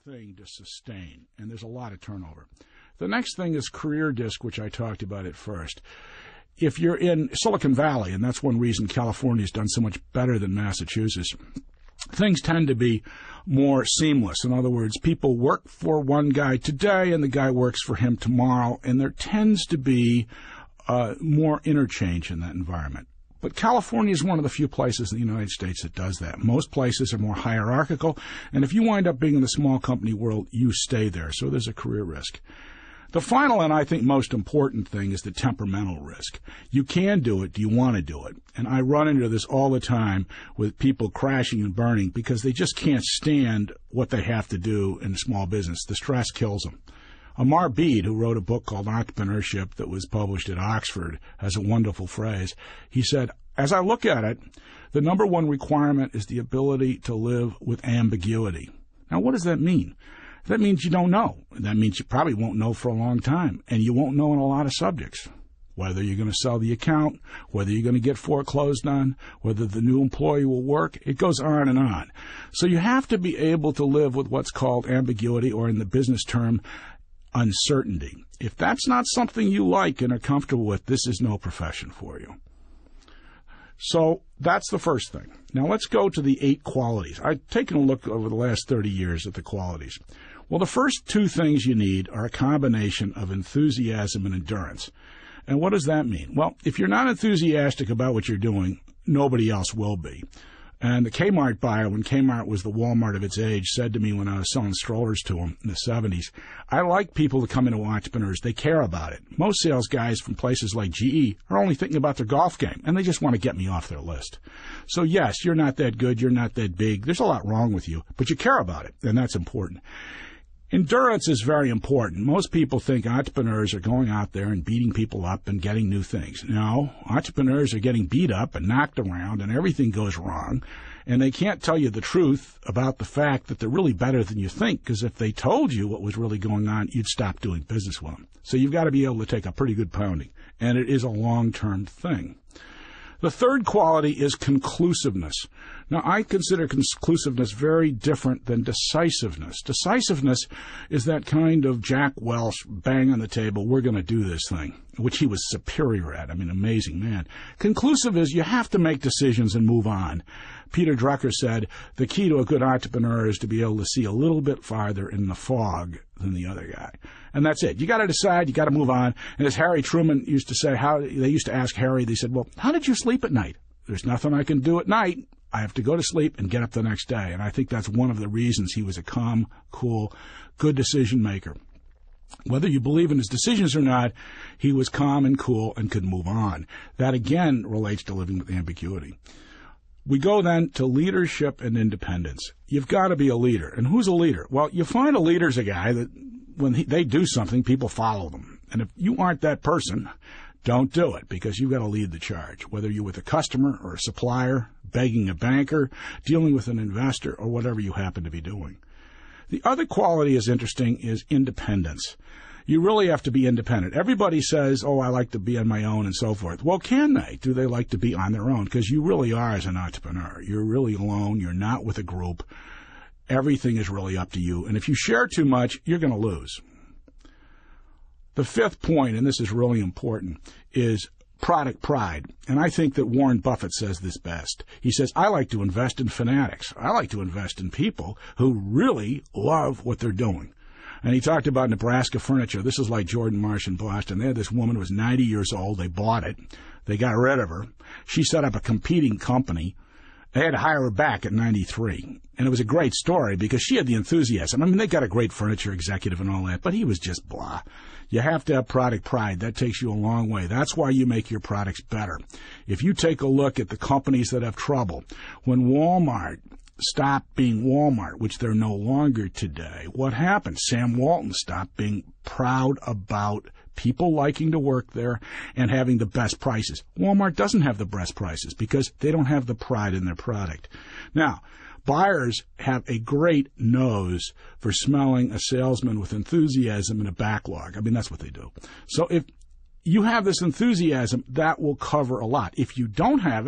thing to sustain, and there's a lot of turnover. The next thing is career disc, which I talked about at first. If you're in Silicon Valley, and that's one reason California's done so much better than Massachusetts, things tend to be more seamless. In other words, people work for one guy today and the guy works for him tomorrow, and there tends to be more interchange in that environment. But California is one of the few places in the United States that does that. Most places are more hierarchical, and if you wind up being in the small company world, you stay there. So there's a career risk. The final and I think most important thing is the temperamental risk. You can do it. Do you want to do it? And I run into this all the time with people crashing and burning because they just can't stand what they have to do in small business. The stress kills them. Amar Bede, who wrote a book called Entrepreneurship that was published at Oxford, has a wonderful phrase. He said, as I look at it, the number one requirement is the ability to live with ambiguity. Now, what does that mean? That means you don't know. That means you probably won't know for a long time, and you won't know on a lot of subjects. Whether you're going to sell the account, whether you're going to get foreclosed on, whether the new employee will work, it goes on and on. So you have to be able to live with what's called ambiguity, or in the business term, uncertainty. If that's not something you like and are comfortable with, this is no profession for you. So that's the first thing. Now let's go to the 8 qualities. I've taken a look over the last 30 years at the qualities. Well, the first 2 things you need are a combination of enthusiasm and endurance. And what does that mean? Well, if you're not enthusiastic about what you're doing, nobody else will be. And the Kmart buyer, when Kmart was the Walmart of its age, said to me when I was selling strollers to him in the 70s, I like people to come into entrepreneurs. They care about it. Most sales guys from places like GE are only thinking about their golf game, and they just want to get me off their list. So yes, you're not that good, you're not that big, there's a lot wrong with you, but you care about it, and that's important. Endurance is very important. Most people think entrepreneurs are going out there and beating people up and getting new things. No, entrepreneurs are getting beat up and knocked around and everything goes wrong. And they can't tell you the truth about the fact that they're really better than you think, because if they told you what was really going on, you'd stop doing business with them. So you've got to be able to take a pretty good pounding. And it is a long-term thing. The third quality is conclusiveness. Now, I consider conclusiveness very different than decisiveness. Decisiveness is that kind of Jack Welch bang on the table, we're going to do this thing, which he was superior at. I mean, amazing man. Conclusive is you have to make decisions and move on. Peter Drucker said, the key to a good entrepreneur is to be able to see a little bit farther in the fog than the other guy. And that's it. You got to decide, you got to move on. And as Harry Truman used to say, they used to ask Harry, they said, well, how did you sleep at night? There's nothing I can do at night. I have to go to sleep and get up the next day. And I think that's one of the reasons he was a calm, cool, good decision maker. Whether you believe in his decisions or not, he was calm and cool and could move on. That, again, relates to living with ambiguity. We go then to leadership and independence. You've got to be a leader. And who's a leader? Well, you find a leader's a guy that when they do something, people follow them. And if you aren't that person, don't do it, because you've got to lead the charge, whether you're with a customer or a supplier, begging a banker, dealing with an investor, or whatever you happen to be doing. The other quality is interesting is independence. You really have to be independent. Everybody says, oh, I like to be on my own and so forth. Well, can they? Do they like to be on their own? Because you really are as an entrepreneur. You're really alone. You're not with a group. Everything is really up to you. And if you share too much, you're going to lose. The fifth point, and this is really important, is product pride. And I think that Warren Buffett says this best. He says, I like to invest in fanatics. I like to invest in people who really love what they're doing. And he talked about Nebraska Furniture. This is like Jordan Marsh in Boston. They had this woman who was 90 years old. They bought it. They got rid of her. She set up a competing company. They had to hire her back at 93. And it was a great story because she had the enthusiasm. I mean, they got a great furniture executive and all that, but he was just blah. You have to have product pride. That takes you a long way. That's why you make your products better. If you take a look at the companies that have trouble, when Walmart stopped being Walmart, which they're no longer today, what happened? Sam Walton stopped being proud about people liking to work there and having the best prices. Walmart doesn't have the best prices because they don't have the pride in their product. Now, buyers have a great nose for smelling a salesman with enthusiasm and a backlog. I mean, that's what they do. So if you have this enthusiasm, that will cover a lot. If you don't have it,